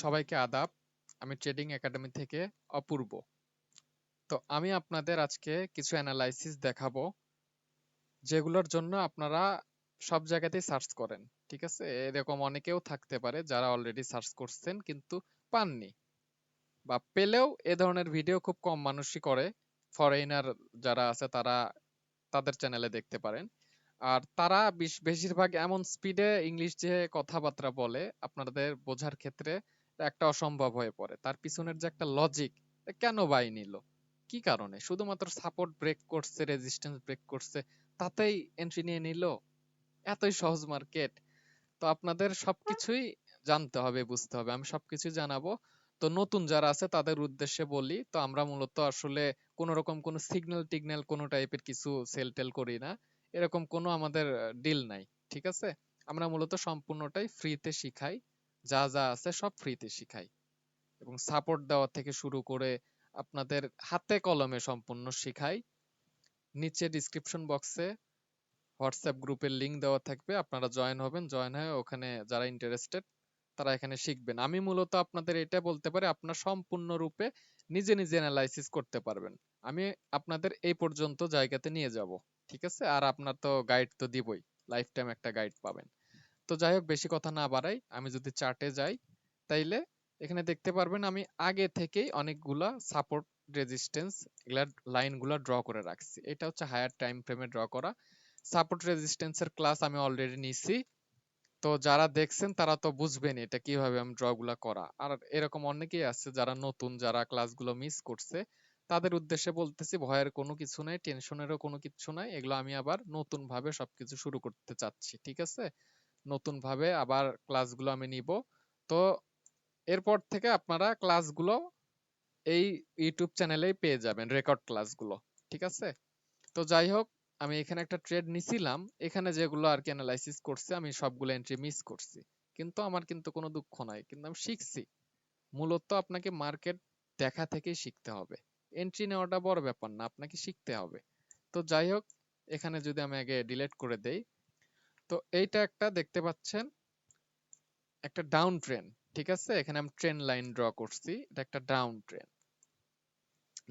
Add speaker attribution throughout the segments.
Speaker 1: সবাইকে আদাব। আমি ট্রেডিং একাডেমি থেকে অপূর্ব। তো আমি আপনাদের আজকে কিছু অ্যানালাইসিস দেখাবো যেগুলোর জন্য আপনারা সব জায়গাতেই সার্চ করেন। ঠিক আছে, এরকম অনেকেও থাকতে পারে যারা অলরেডি সার্চ করছেন কিন্তু পাননি, বা পেলেও এ ধরনের ভিডিও খুব কম মানুষই করে। ফরেইনার যারা আছে তারা তাদের চ্যানেলে দেখতে পারেন। আর তারা বেশিরভাগ এমন স্পিডে ইংলিশ যে কথাবার্তা বলে আপনাদের বোঝার ক্ষেত্রে একটা অসম্ভব হয়ে পড়ে। তার পিছনের যে একটা লজিক, কেন বাই নিল, কি কারণে, শুধুমাত্র সাপোর্ট ব্রেক করছে, রেজিস্ট্যান্স ব্রেক করছে, তাতেই এন্ট্রি নিয়ে নিল। এতই সহজ মার্কেট। তো আপনাদের সবকিছুই জানতে হবে, বুঝতে হবে। আমি সবকিছু জানাবো। তো নতুন যারা আছে তাদের উদ্দেশ্যে বলি, তো আমরা মূলত আসলে কোন রকম কোনো সিগন্যাল টিগন্যাল কোনো টাইপের কিছু সেল টেল করি না। এরকম কোনো আমাদের ডিল নাই। ঠিক আছে, আমরা মূলত সম্পূর্ণটাই ফ্রিতে শিখাই। যা যা আছে সব ফ্রিতে শিখাই, এবং সাপোর্ট দেওয়া থেকে শুরু করে আপনাদের হাতে কলমে সম্পূর্ণ শিখাই। নিচে ডিসক্রিপশন বক্সে হোয়াটসঅ্যাপ গ্রুপের লিংক দেওয়া থাকবে, আপনারা জয়েন হবেন। জয়েন হয়ে ওখানে যারা ইন্টারেস্টেড তারা এখানে শিখবেন। আমি মূলত আপনাদের এটা বলতে পারি, আপনার সম্পূর্ণরূপে নিজে নিজে অ্যানালাইসিস করতে পারবেন। আমি আপনাদের এই পর্যন্ত জায়গাতে নিয়ে যাব। ঠিক আছে, আর আপনার তো গাইড তো দিবই, লাইফ টাইম একটা গাইড পাবেন। তো যাই হোক, বেশি কথা না বাড়াই, আমি যদি চার্টে যাই তাইলে এখানে দেখতে পারবেন আমি আগে থেকেই অনেকগুলা সাপোর্ট, রেজিস্ট্যান্স, এগুলা লাইনগুলা ড্র করে রাখছি। এটা হচ্ছে হায়ার টাইম ফ্রেমে ড্র করা সাপোর্ট রেজিস্ট্যান্সের ক্লাস আমি অলরেডি নিছি। তো যারা দেখছেন তারা তো বুঝবেন এটা কিভাবে আমি ড্র গুলা করা। আর এরকম অনেকেই আছে যারা নতুন, যারা ক্লাসগুলো মিস করছে, তাদের উদ্দেশ্যে বলতেছি ভয়ের কোনো কিছু নাই, টেনশনেরও কোনো কিছু নাই। এগুলো আমি আবার নতুন ভাবে সবকিছু শুরু করতে চাচ্ছি। ঠিক আছে, নতুন ভাবে আবার ক্লাসগুলো আমি নিব। তো এরপর থেকে আপনারা ক্লাসগুলো এই ইউটিউব চ্যানেলেই পেয়ে যাবেন, রেকর্ড ক্লাসগুলো। ঠিক আছে, তো যাই হোক, আমি এখানে একটা ট্রেড নিছিলাম। এখানে যেগুলো আর কি অ্যানালাইসিস করছে আমি সবগুলো এন্ট্রি মিস করছি, কিন্তু আমার কিন্তু কোনো দুঃখ নাই, কিন্তু আমি শিখছি। মূলত আপনাকে মার্কেট দেখা থেকেই শিখতে হবে। এন্ট্রি নেওয়াটা বড় ব্যাপার না, আপনাকে শিখতে হবে। তো যাই হোক, এখানে যদি আমি আগে ডিলিট করে দেই, তো এইটা একটা দেখতে পাচ্ছেন একটা ডাউন ট্রেন। ঠিক আছে, এখানে আমি ট্রেন লাইন ড্র করছি, এটা একটা ডাউন ট্রেন।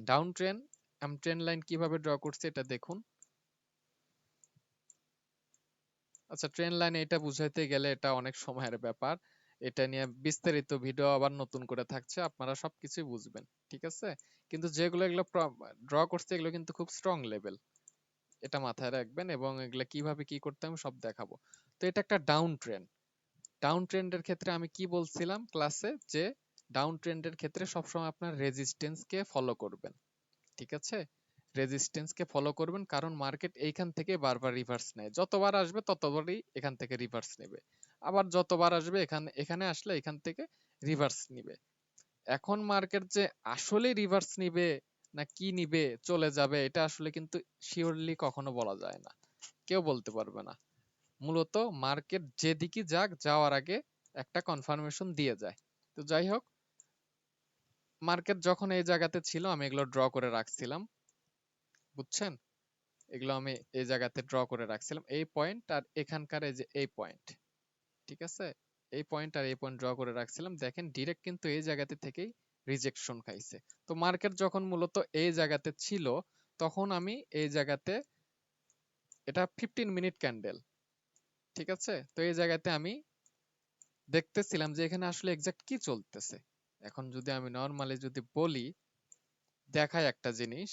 Speaker 1: ডাউন ট্রেন, আমি ট্রেন লাইন কিভাবে ড্র করছি এটা দেখুন। আচ্ছা, ট্রেন লাইনে এটা বুঝাইতে গেলে এটা অনেক সময়ের ব্যাপার। এটা নিয়ে বিস্তারিত ভিডিও আবার নতুন করে থাকছে, আপনারা সবকিছুই বুঝবেন। ঠিক আছে, কিন্তু যেগুলো এগুলো ড্র করছে এগুলো কিন্তু খুব স্ট্রং লেভেল, এটা মাথায় রাখবেন, এবং এগুলো কিভাবে কি করতে আমি সব দেখাবো। তো এটা একটা ডাউন ট্রেন্ড। ডাউন ট্রেন্ডের ক্ষেত্রে আমি কি বলছিলাম ক্লাসে, যে ডাউন ট্রেন্ডের ক্ষেত্রে সবসময় আপনার রেজিস্ট্যান্স কে ফলো করবেন। ঠিক আছে, রেজিস্ট্যান্স কে ফলো করবেন, কারণ মার্কেট এইখান থেকে বারবার রিভার্স নেয়। যতবার আসবে ততবারই এখান থেকে রিভার্স নেবে, আবার যতবার আসবে এখানে এখানে আসলে এখান থেকে রিভার্স নিবে। এখন মার্কেট যে আসলে রিভার্স নিবে না কি নিবে, চলে যাবে, এটা আসলে কিন্তু শিওরলি কখনো বলা যায় না, কেউ বলতে পারবে না। মূলত মার্কেট যেদিকে যাক, যাওয়ার আগে একটা কনফার্মেশন দিয়ে যায়। তো যাই হোক, মার্কেট যখন এই জায়গাতে ছিল আমি এগুলো ড্র করে রাখছিলাম, বুঝছেন। এগুলো আমি এই জায়গাতে ড্র করে রাখছিলাম, এই পয়েন্ট আর এখানকার এই যে এই পয়েন্ট। ঠিক আছে, এই পয়েন্ট আর এই পয়েন্ট ড্র করে রাখছিলাম। দেখেন ডিরেক্ট কিন্তু এই জায়গাতে থেকেই রিজেকশন খাইছে। তো মার্কেট যখন মূলত এই জায়গাতে ছিল, তখন আমি এই জায়গাতে, এটা 15 মিনিট ক্যান্ডেল। ঠিক আছে, তো এই জায়গাতে আমি দেখতেছিলাম যে এখানে আসলে এক্সাক্ট কি চলতেছে। এখন যদি আমি নর্মালি যদি বলি, দেখাই একটা জিনিস,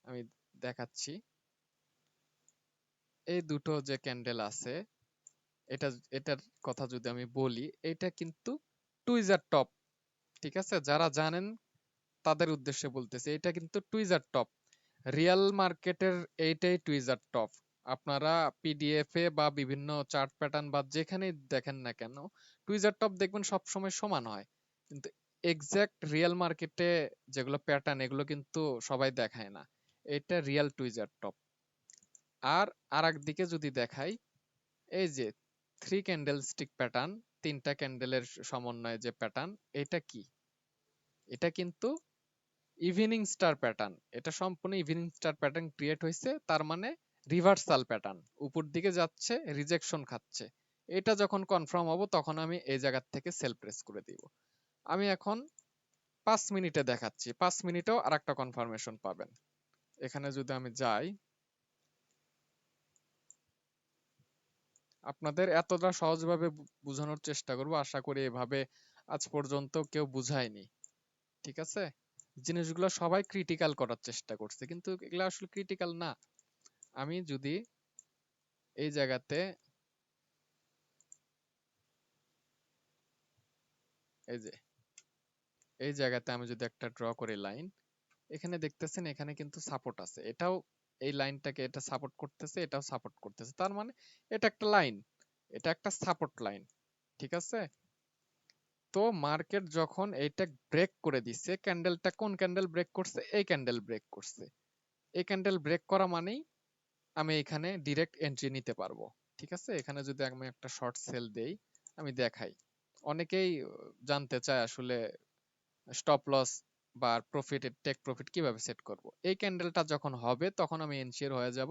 Speaker 1: আমি দেখাচ্ছি। এই দুটো যে ক্যান্ডেল আছে, এটা এটার কথা যদি আমি বলি, এটা কিন্তু টুইজার টপ। ঠিক আছে, যারা জানেন তাদের উদ্দেশ্যে বলতেছি, এটা কিন্তু টুইজার টপ। রিয়েল মার্কেটের এইটাই টুইজার টপ। আপনারা পিডিএফ এ বা বিভিন্ন চার্ট প্যাটার্ন বা যেখানেই দেখেন না কেন, টুইজার টপ দেখবেন সব সময় সমান হয়, কিন্তু এক্সাক্ট রিয়েল মার্কেটে যেগুলো প্যাটার্ন, এগুলো কিন্তু সবাই দেখায় না। এটা রিয়েল টুইজার টপ। আর আরেক দিকে যদি দেখাই, এই যে থ্রি ক্যান্ডেল স্টিক প্যাটার্ন, তিনটা ক্যান্ডেলের সমন্বয়ে যে প্যাটার্ন, এটা কি? এটা কিন্তু ইভিনিং স্টার প্যাটার্ন। এটা সম্পূর্ণ ইভিনিং স্টার প্যাটার্ন ক্রিয়েট হয়েছে, তার মানে রিভার্সাল প্যাটার্ন, উপর দিকে যাচ্ছে, রিজেকশন খাচ্ছে। এটা যখন কনফার্ম হবো তখন আমি এই জায়গা থেকে সেল প্রেস করে দিব। আমি এখন 5 মিনিটে দেখাচ্ছি, 5 মিনিটেও আর একটা কনফার্মেশন পাবেন। এখানে যদি আমি যাই, আপনাদের এতটা সহজভাবে বোঝানোর চেষ্টা করব, আশা করি এভাবে আজ পর্যন্ত কেউ বুঝায়নি। ঠিক আছে, জিনিসগুলো সবাই ক্রিটিক্যাল করার চেষ্টা করছে, কিন্তু এগুলো আসলে ক্রিটিক্যাল না। আমি যদি এই জায়গাতে এই যে এই জায়গাতে আমি যদি একটা ড্র করি লাইন, এখানে দেখতেছেন এখানে কিন্তু সাপোর্ট আছে, এটাও এই লাইনটাকে এটা সাপোর্ট করতেছে, এটাও সাপোর্ট করতেছে, তার মানে এটা একটা লাইন, এটা একটা সাপোর্ট লাইন। ঠিক আছে, তো মার্কেট যখন এইটা ব্রেক করে দিচ্ছে, ক্যান্ডেলটা কোন ক্যান্ডেল ব্রেক করছে, এই ক্যান্ডেল ব্রেক করছে, এই ক্যান্ডেল ব্রেক করা মানেই আমি এখানে ডিরেক্ট এন্ট্রি নিতে পারবো। ঠিক আছে, এখানে যদি আমি একটা শর্ট সেল দেই, আমি দেখাই, অনেকেই জানতে চায় আসলে স্টপ লস বা প্রফিট, টেক প্রফিট কিভাবে সেট করব। এই ক্যান্ডেলটা যখন হবে তখন আমি এনশিওর হয়ে যাব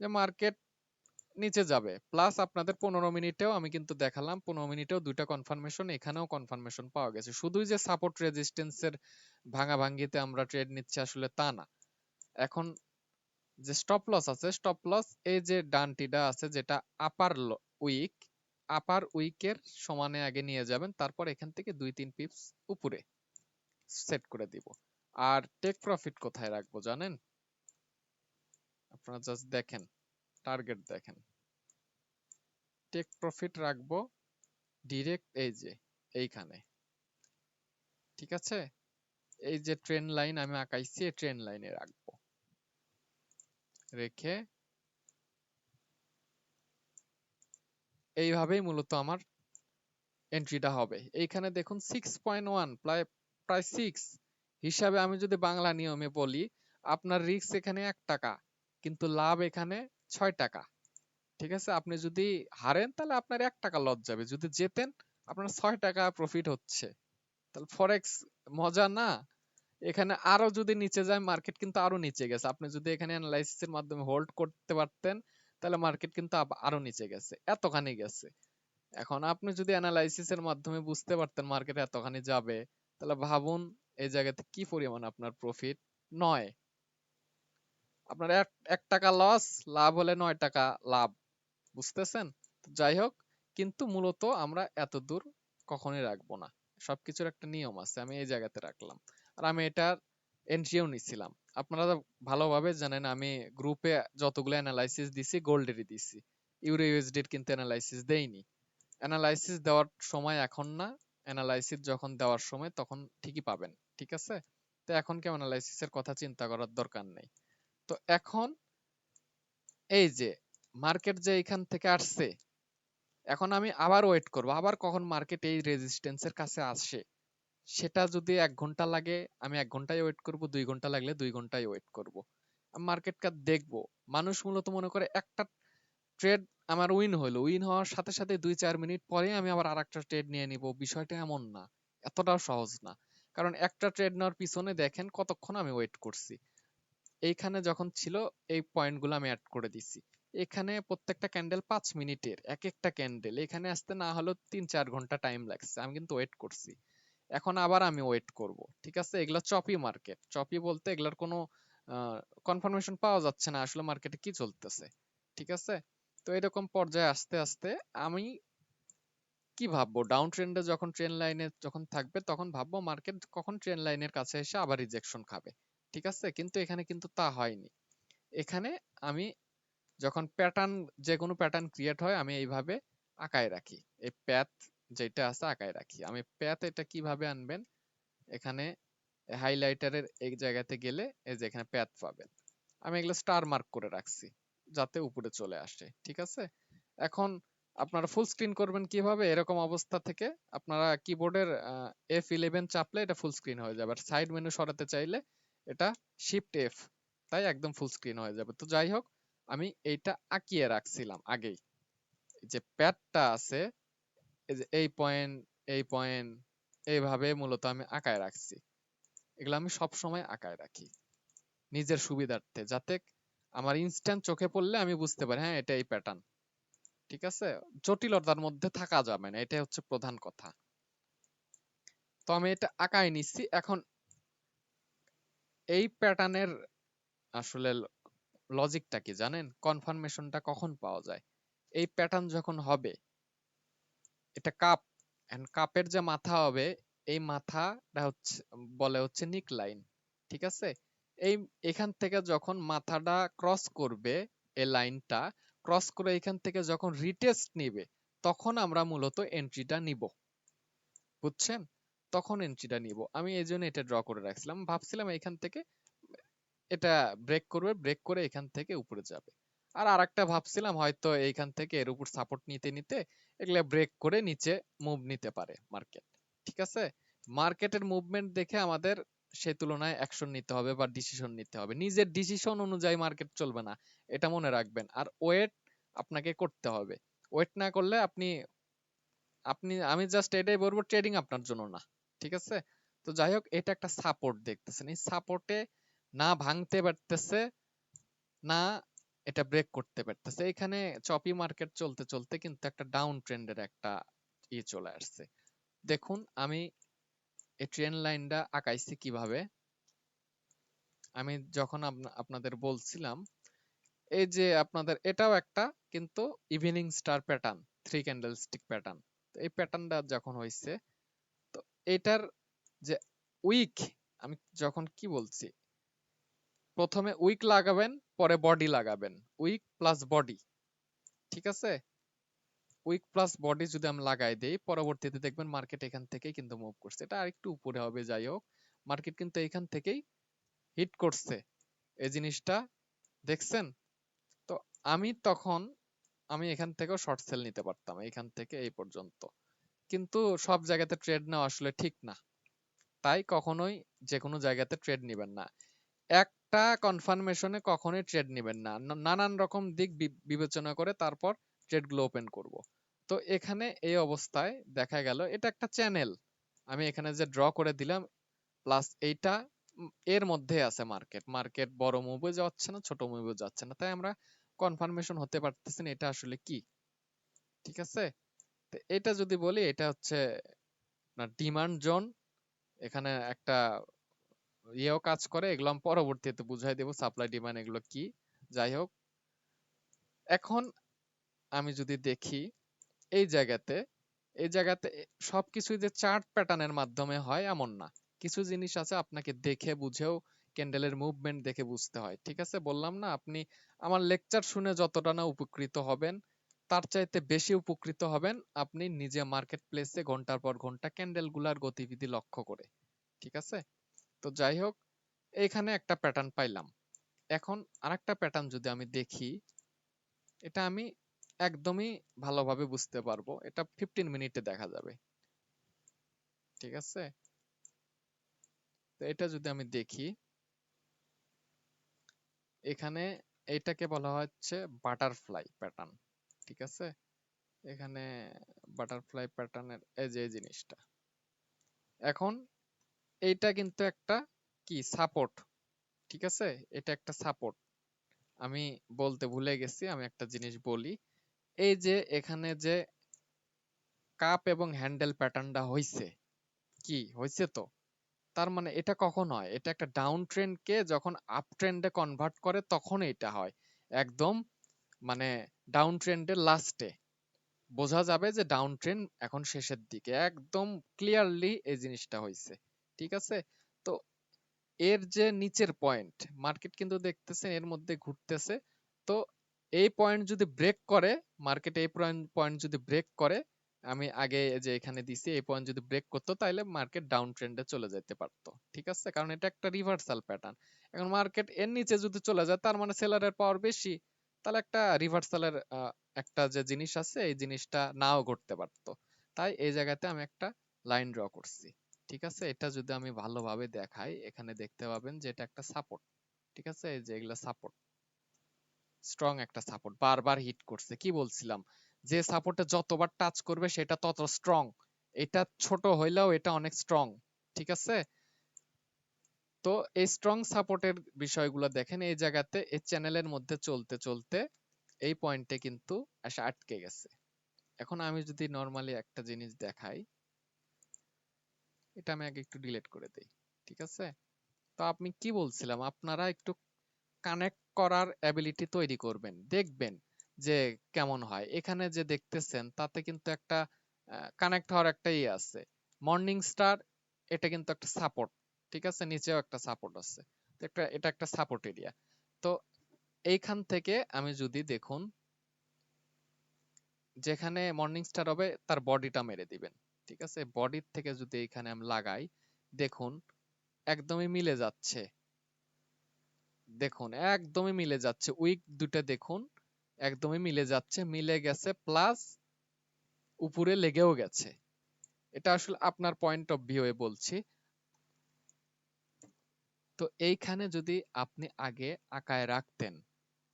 Speaker 1: যে মার্কেট নিচে যাবে। প্লাস আপনাদের 15 মিনিটেও আমি কিন্তু দেখালাম, 15 মিনিটেও দুইটা কনফার্মেশন, এখানেও কনফার্মেশন পাওয়া গেছে। শুধুই যে সাপোর্ট রেজিস্ট্যান্সের ভাঙাভাঙ্গিতে আমরা ট্রেড নিচ্ছি আসলে তা না। এখন যে স্টপ লস আছে, স্টপ লস এই যে ডানটিটা আছে যেটা আপার উইক, আপার উইকের সমানে আগে নিয়ে যাবেন, তারপর এখান থেকে 2-3 পিপস উপরে সেট করে দিব। আর টেক প্রফিট কোথায় রাখবো জানেন? আপনারা জাস্ট দেখেন, টার্গেট দেখেন, টেক প্রফিট রাখবো ডিরেক্ট এই যে এইখানে। ঠিক আছে, এই যে ট্রেন লাইন আমি আঁকাইছি, এই ট্রেন লাইনে রাখবো, রেখে এইভাবেই মূলত আমার এন্ট্রিটা হবে। এইখানে দেখুন 6.1 প্রায় প্রায় 6 হিসাবে আমি যদি বাংলা নিয়মে বলি, আপনার রিস্ক এখানে 1 টাকা, কিন্তু লাভ এখানে 6 টাকা। ঠিক আছে, আপনি যদি হারেন তাহলে আপনার 1 টাকা লস যাবে, যদি জেতেন আপনার 6 টাকা প্রফিট হচ্ছে। তাহলে ফরেক্স মজা না? এখানে আরো যদি নিচে যায়, মার্কেট কিন্তু আরো নিচে গেছে, আপনি যদি এখানে অ্যানালাইসিসের মাধ্যমে হোল্ড করতে পারতেন তাহলে মার্কেট কিন্তু আরো নিচে গেছে, এতখানি গেছে। এখন আপনি যদি অ্যানালাইসিসের মাধ্যমে বুঝতে পারতেন মার্কেট এতখানি যাবে, তাহলে ভাবুন এই জায়গাতে কি পরিমাণ আপনার প্রফিট। নয়, আপনার 1 টাকা লস, লাভ হলে 9 টাকা লাভ, বুঝতেছেন? যাই হোক, কিন্তু মূলত আমরা এত দূর কখনোই রাখবো না, সবকিছুর একটা নিয়ম আছে, আমি এই জায়গাতে রাখলাম। আর আমি এটার এনজিও নিছিলাম, আপনারা ভালোভাবে জানেন আমি গ্রুপে যতগুলো অ্যানালাইসিস দিছি গোল্ডেরই দিছি, ইউরো ইউএসডির কিন্তু অ্যানালাইসিস দেইনি। অ্যানালাইসিস দেওয়ার সময় এখন না, অ্যানালাইসিস যখন দেওয়ার সময় তখন ঠিকই পাবেন। ঠিক আছে, তো এখন কেউ অ্যানালাইসিসের কথা চিন্তা করার দরকার নেই। তো এখন এই যে মার্কেট যে এখান থেকে আসছে, এখন আমি আবার ওয়েট করব, আবার কখন মার্কেট এই রেজিস্ট্যান্সের কাছে আসে। সেটা যদি 1 ঘন্টা লাগে আমি 1 ঘন্টায় ওয়েট করব, 2 ঘন্টা লাগলে 2 ঘন্টায় ওয়েট করব। মার্কেট কাপ দেখবো। মানুষ মূলত মনে করে একটা ট্রেড আমার উইন হলো, উইন হওয়ার সাথে সাথে 2-4 মিনিট পরে আমি আবার আরেকটা ট্রেড নিয়ে নিব, বিষয়টা এমন না, এতটাও সহজ না। কারণ একটা ট্রেড নেওয়ার পিছনে দেখেন কতক্ষণ আমি ওয়েট করছি। এইখানে যখন ছিল এই পয়েন্টগুলো আমি অ্যাড করে দিছি। এখানে প্রত্যেকটা ক্যান্ডেল 5 মিনিটের, এক একটা ক্যান্ডেল এখানে আসতে না হলেও 3-4 ঘন্টা টাইম লাগছে, আমি কিন্তু ওয়েট করছি। এখন আবার আমি ওয়েট করব। ঠিক আছে, এগুলা চপি মার্কেট, চপি বলতে এগুলার কোনো কনফার্মেশন পাওয়া যাচ্ছে না আসলে মার্কেটে কি চলতেছে। ঠিক আছে, তো এরকম পর্যায়ে আস্তে আস্তে আমি কি ভাববো, ডাউন ট্রেন্ডে যখন ট্রেন লাইনে যখন থাকবে তখন ভাববো মার্কেট কখন ট্রেন লাইনের কাছে এসে আবার রিজেকশন খাবে। ঠিক আছে, কিন্তু এখানে কিন্তু তা হয়নি। এখানে আমি যখন প্যাটার্ন, যে কোনো প্যাটার্ন ক্রিয়েট হয় আমি এইভাবে আঁকায় রাখি, এই প্যাথ যেটা আছে আঁকায় রাখি। আমি প্যাথ এটা কিভাবে আনবেন, এখানে হাইলাইটারের এই জায়গাতে গেলে এই যে এখানে প্যাথ পাবেন, আমি এগুলো স্টার মার্ক করে রাখছি যাতে উপরে চলে আসে। ঠিক আছে, এখন আপনারা ফুল স্ক্রিন করবেন কিভাবে, এরকম অবস্থা থেকে আপনারা কিবোর্ডের F11 চাপলে এটা ফুল স্ক্রিন হয়ে যাবে, আর সাইড মেনু সরাতে চাইলে এটা শিফট F, তাই একদম ফুল স্ক্রিন হয়ে যাবে। তো যাই হোক, আমি এইটা আঁকিয়ে রাখছিলাম আগেই, যে প্যাডটা আছে এই যে এই পয়েন্ট, এই পয়েন্ট, এইভাবে মূলত আমি আঁকায় রাখছি। এগুলো আমি সব সময় আঁকায় রাখি নিজের সুবিধার্থে, যাতে আমার ইনস্ট্যান্ট চোখে পড়লে আমি বুঝতে পারি হ্যাঁ এটা এই প্যাটার্ন। ঠিক আছে, জটিলতার মধ্যে থাকা যাবে না, এটাই হচ্ছে প্রধান কথা। তো আমি এটা আঁকায় নিচ্ছি। এখন এই প্যাটার্নের আসলে লজিকটা কি জানেন? কনফার্মেশনটা কখন পাওয়া যায়? এই প্যাটার্ন যখন হবে, এটা কাপ, এন্ড কাপের যে মাথা হবে, এই মাথাটা হচ্ছে বলে হচ্ছে নিক লাইন। ঠিক আছে, এই এখান থেকে যখন মাথাটা ক্রস করবে, এই লাইনটা ক্রস করে এখান থেকে যখন রিটেস্ট নিবে, তখন আমরা মূলত এন্ট্রিটা নিব। বুঝছেন? তখন এন্ট্রিটা নিব। আমি এই জন্য এটা ড্র করে রাখছিলাম, ভাবছিলাম এখান থেকে এটা ব্রেক করবে, ব্রেক করে এখান থেকে উপরে যাবে। আর আরেকটা ভাবছিলাম হয়তো এইখান থেকে এর উপর সাপোর্ট নিতে নিতে এগুলা ব্রেক করে নিচে মুভ নিতে পারে মার্কেট। ঠিক আছে, মার্কেটের মুভমেন্ট দেখে আমাদের সে তুলনায় অ্যাকশন নিতে হবে বা ডিসিশন নিতে হবে। নিজের ডিসিশন অনুযায়ী মার্কেট চলবে না, এটা মনে রাখবেন। আর ওয়েট আপনাকে করতে হবে। ওয়েট না করলে আপনি আপনি আমি জাস্ট এটাই বলবো, ট্রেডিং আপনার জন্য না। ঠিক আছে, তো যাই হোক, এটা একটা সাপোর্ট দেখতেছেন, এই সাপোর্টে না ভাঙতে পারতেছে, না এটা ব্রেক করতে পারতেছে। এখানে চপি মার্কেট চলতে চলতে কিন্তু একটা ডাউন ট্রেন্ডের একটা চলে আসছে। দেখুন আমি এই ট্রেন্ড লাইনটা আঁকাইছি কিভাবে। আমি যখন আপনাদের বলছিলাম, এই যে আপনাদের এটাও একটা কিন্তু evening star pattern, three candle stick pattern. তো এই প্যাটার্নটা যখন হয়েছে, তো এটার যে উইক, আমি যখন কি বলছি, প্রথমে উইক লাগাবেন, পরে বডি লাগাবেন, উইক প্লাস বডি। ঠিক আছে, উইক প্লাস বডি যদি আমি লাগাই দেই, পরবর্তীতে দেখবেন মার্কেট এখান থেকেই কিন্তু মুভ করছে। এটা আরেকটু উপরে হবে, যাই হোক মার্কেট কিন্তু এখান থেকেই হিট করছে। এই জিনিসটা দেখছেন? তো আমি তখন আমি এখান থেকেও শর্ট সেল নিতে পারতাম, এখান থেকে এই পর্যন্ত। কিন্তু সব জায়গাতে ট্রেড নেওয়া আসলে ঠিক না, তাই কখনোই যে কোনো জায়গাতে ট্রেড নিবেন না। একটা কনফার্মেশনে কখনোই ট্রেড নিবেন না, নানান রকম দিক বিবেচনা করে তারপর ট্রেড গুলো ওপেন করব। তো এখানে এই অবস্থায় দেখা গেল এটা একটা চ্যানেল, আমি এখানে যে ড্র করে দিলাম, প্লাস এইটা এর মধ্যে আছে মার্কেট। মার্কেট বড় মুভে যাচ্ছে না, ছোট মুভে যাচ্ছে না, তাই আমরা কনফার্মেশন হতে পারতেছি না এটা আসলে কি। ঠিক আছে, তো এটা যদি বলি, এটা হচ্ছে না ডিমান্ড জোন। এখানে একটা ইয়েও কাজ করে, এগুলো আমি পরবর্তীতে বুঝাই দেবো সাপ্লাই ডিমান্ড এগুলো কি। যাই হোক, এখন আমি যদি দেখি এই জায়গাতে, এই জায়গাতে সবকিছুই যে চার্ট প্যাটার্নের মাধ্যমে হয় এমন না, কিছু জিনিস আছে আপনাকে দেখে বুঝেও ক্যান্ডেলের মুভমেন্ট দেখে বুঝতে হয়। ঠিক আছে, বললাম না, আপনি আমার লেকচার শুনে যতটা না উপকৃত হবেন, তার চাইতে বেশি উপকৃত হবেন আপনি নিজে মার্কেট প্লেসে ঘন্টার পর ঘন্টা ক্যান্ডেল গুলার গতিবিধি লক্ষ্য করে। ঠিক আছে, তো যাই হোক, এইখানে একটা প্যাটার্ন পাইলাম। এখন আরেকটা প্যাটার্ন যদি আমি দেখি, এটা আমি একদমই ভালোভাবে বুঝতে পারবো, এটা 15 মিনিটে দেখা যাবে। ঠিক আছে, তো এটা যদি আমি দেখি, এখানে এটাকে বলা হচ্ছে বাটারফ্লাই প্যাটার্ন। ঠিক আছে, এখানে বাটারফ্লাই প্যাটার্নের এই যে এই জিনিসটা, এখন এইটা কিন্তু একটা কি সাপোর্ট। ঠিক আছে, এটা একটা সাপোর্ট। আমি বলতে ভুলে গেছি, আমি একটা জিনিস বলি, এই যে এখানে যে কাপ এবং হ্যান্ডেল প্যাটার্নটা হইছে, কি হইছে? তো তার মানে এটা কখন হয়? এটা একটা ডাউন ট্রেন্ড কে যখন আপ ট্রেন্ডে কনভার্ট করে তখন এটা হয়। একদম মানে ডাউন ট্রেন্ডের লাস্টে বোঝা যাবে যে ডাউন ট্রেন্ড এখন শেষের দিকে, একদম ক্লিয়ারলি এই জিনিসটা হয়েছে। ঠিক আছে, তো এর যে নিচের পয়েন্ট, মার্কেট কিন্তু দেখতেছেন এর মধ্যে ঘুরতেছে। তো এই পয়েন্ট যদি ব্রেক করে, মার্কেট এই পয়েন্ট যদি ব্রেক করে, আমি আগে যে এখানে দিছি, এই পয়েন্ট যদি ব্রেক করতো তাহলে মার্কেট ডাউন ট্রেন্ডে চলে যেতে পারতো। ঠিক আছে, কারণ এটা একটা রিভার্সাল প্যাটার্ন। এখন মার্কেট এর নিচে যদি চলে যায়, তার মানে সেলারের পাওয়ার বেশি, তাহলে একটা রিভার্সালের একটা যে জিনিস আছে, এই জিনিসটা নাও ঘটতে পারতো। তাই এই জায়গাতে আমি একটা লাইন ড্র করছি। ঠিক আছে, এটা যদি আমি ভালোভাবে দেখাই, এখানে দেখতে পাবেন যে এটা একটা সাপোর্ট। ঠিক আছে, এই যে এগুলা সাপোর্ট, স্ট্রং একটা সাপোর্ট, বারবার হিট করছে। কি বলছিলাম, যে সাপোর্টে যতবার টাচ করবে সেটা তত স্ট্রং। এটা ছোট হইলেও এটা অনেক স্ট্রং। ঠিক আছে, তো এই স্ট্রং সাপোর্টের বিষয়গুলো দেখেন, এই জায়গাতে এই চ্যানেলের মধ্যে চলতে চলতে এই পয়েন্টে কিন্তু এসে আটকে গেছে। এখন আমি যদি নরমালি একটা জিনিস দেখাই, এটা আমি আগে একটু ডিলিট করে দেই, ঠিক আছে? তো আমি কি বলছিলাম, আপনারা একটু কানেক্ট করার অ্যাবিলিটি তৈরি করবেন, দেখবেন যে কেমন হয়। এখানে যে দেখতেছেন তাতে কিন্তু একটা কানেক্ট হওয়ার একটা ইয়ে আছে। মর্নিং স্টার, এটা কিন্তু একটা সাপোর্ট, ঠিক আছে? নিচেও একটা সাপোর্ট আছে, তো এটা একটা সাপোর্ট এরিয়া। তো এইখান থেকে আমি যদি দেখুন, যেখানে মর্নিং স্টার হবে তার বডিটা মেরে দিবেন, ঠিক আছে? বডির থেকে যদি এখানে আমি লাগাই, দেখুন একদমই মিলে যাচ্ছে, দেখুন একদমই মিলে যাচ্ছে। উইক দুটো দেখুন একদমই মিলে যাচ্ছে, মিলে গেছে, প্লাস উপরে লেগেও গেছে। এটা আসলে আপনার পয়েন্ট অফ ভিউ এ বলছি। তো এইখানে যদি আপনি আগে আঁকায় রাখতেন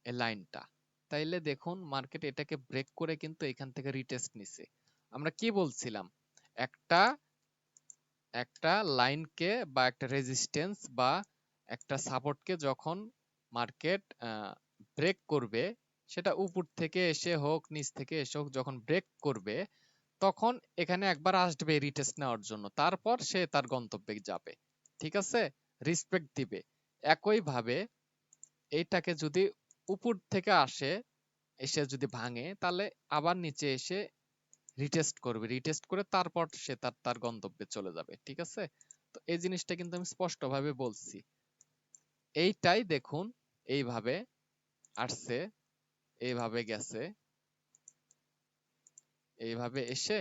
Speaker 1: এই লাইনটা, তাইলে দেখুন মার্কেট এটাকে ব্রেক করে কিন্তু এখান থেকে রিটেস্ট নিছে। আমরা কি বলছিলাম, একটা একটা লাইনকে বা একটা রেজিস্ট্যান্স বা একটা সাপোর্টকে যখন মার্কেট ব্রেক করবে, সেটা উপর থেকে এসে হোক নিচ থেকে এসে হোক, যখন ব্রেক করবে তখন এখানে একবার আসবে রিটেস্ট নেওয়ার জন্য, তারপর সে তার গন্তব্যে যাবে, ঠিক আছে? রেসপেক্ট দিবে। একই ভাবে এইটাকে যদি উপর থেকে আসে, এসে যদি ভাঙে, তাহলে আবার নিচে এসে রিটেস্ট করবে, রিটেস্ট করে তারপর সে তার তার গন্তব্যে চলে যাবে, ঠিক আছে? তো এই জিনিসটা কিন্তু আমি স্পষ্ট ভাবে বলছি। এইটাই দেখুন এইভাবে আসছে, এইভাবে গেছে, এইভাবে এসে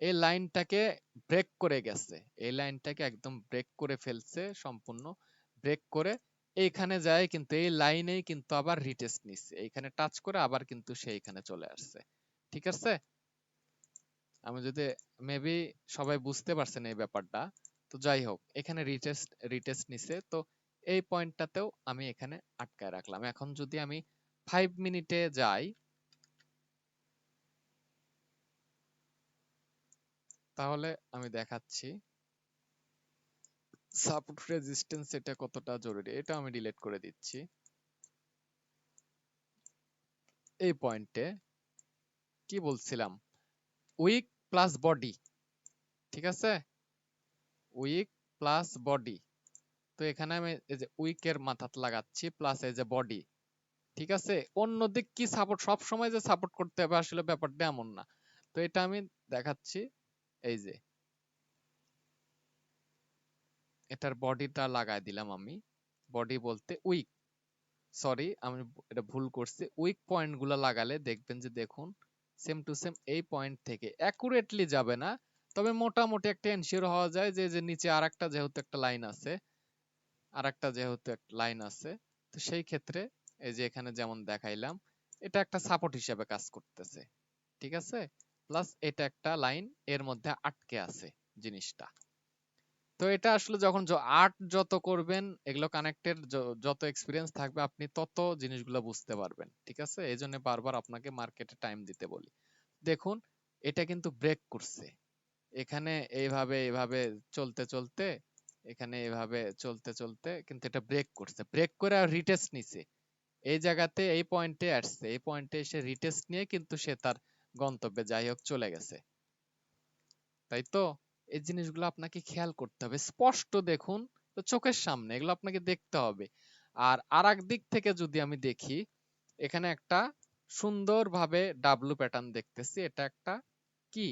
Speaker 1: এই লাইনটাকে ব্রেক করে গেছে, এই লাইনটাকে একদম ব্রেক করে ফেলছে সম্পূর্ণ, ব্রেক করে এইখানে যায় কিন্তু এই লাইনেই কিন্তু আবার রিটেস্ট নিচ্ছে, এইখানে টাচ করে আবার কিন্তু সে এইখানে চলে আসছে, ঠিক আছে? আমি যদি, মেবি সবাই বুঝতে পারছেন এই ব্যাপারটা। তো যাই হোক, এখানে রিটেস্ট রিটেস্ট নিছে, তো এই পয়েন্টটাতেও আমি এখানে আটকায় রাখলাম। এখন যদি আমি 5 মিনিটে যাই, তাহলে আমি দেখাচ্ছি সাপোর্ট রেজিস্ট্যান্স এটা কতটা জরুরি। এটা আমি ডিলিট করে দিচ্ছি। এই পয়েন্টে কি বলছিলাম, উইক প্লাস বডি, ঠিক আছে? Weak plus body. তো এখানে আমি এই যে উইকের মাথাত লাগাচ্ছি, প্লাস এই যে বডি, ঠিক আছে? অন্যদিক কি সাপোর্ট সব সময় যে সাপোর্ট করতে হবে আসলে ব্যাপারটা এমন না। তো এটা আমি দেখাচ্ছি, এই যে এটার বডিটা লাগাই দিলাম আমি। বডি বলতে উইক, সরি আমি এটা ভুল করছি। উইক পয়েন্ট গুলা লাগালে দেখবেন যে দেখুন সেম টু সেম এই পয়েন্ট থেকে অ্যাকুরেটলি যাবে না, তবে মোটামুটি একটা এনশিওর হওয়া যায় যে যে নিচে আরেকটা যেহেতু একটা লাইন আছে, আরেকটা যেহেতু একটা লাইন আছে, তো সেই ক্ষেত্রে এই যে এখানে যেমন দেখাইলাম, এটা একটা সাপোর্ট হিসেবে কাজ করতেছে, ঠিক আছে? প্লাস এটা একটা লাইন এর মধ্যে আটকে আছে জিনিসটা। তো এটা আসলে যখন আর্ট যত করবেন, এগুলো কানেক্টেড যত এক্সপিরিয়েন্স থাকবে, আপনি তত জিনিসগুলো বুঝতে পারবেন, ঠিক আছে? এই জন্য বারবার আপনাকে মার্কেটে টাইম দিতে বলি। দেখুন এটা কিন্তু ব্রেক করছে, এখানে এইভাবে এইভাবে চলতে চলতে, এখানে এইভাবে চলতে চলতে কিন্তু এটা ব্রেক করছে, ব্রেক করে আর রিটেস্ট নিছে। এই জায়গাতে এই পয়েন্টে আসছে, এই পয়েন্টে এসে রিটেস্ট নিয়ে কিন্তু সে তার গন্তব্যে যাই হোক চলে গেছে, তাই তো? এই জিনিসগুলো আপনাকে খেয়াল করতে হবে, স্পষ্ট দেখুন, তো চোখের সামনে এগুলো আপনাকে দেখতে হবে। আর আরেক দিক থেকে যদি আমি দেখি, এখানে একটা সুন্দরভাবে ডাব্লু প্যাটার্ন দেখতেছি, এটা একটা কি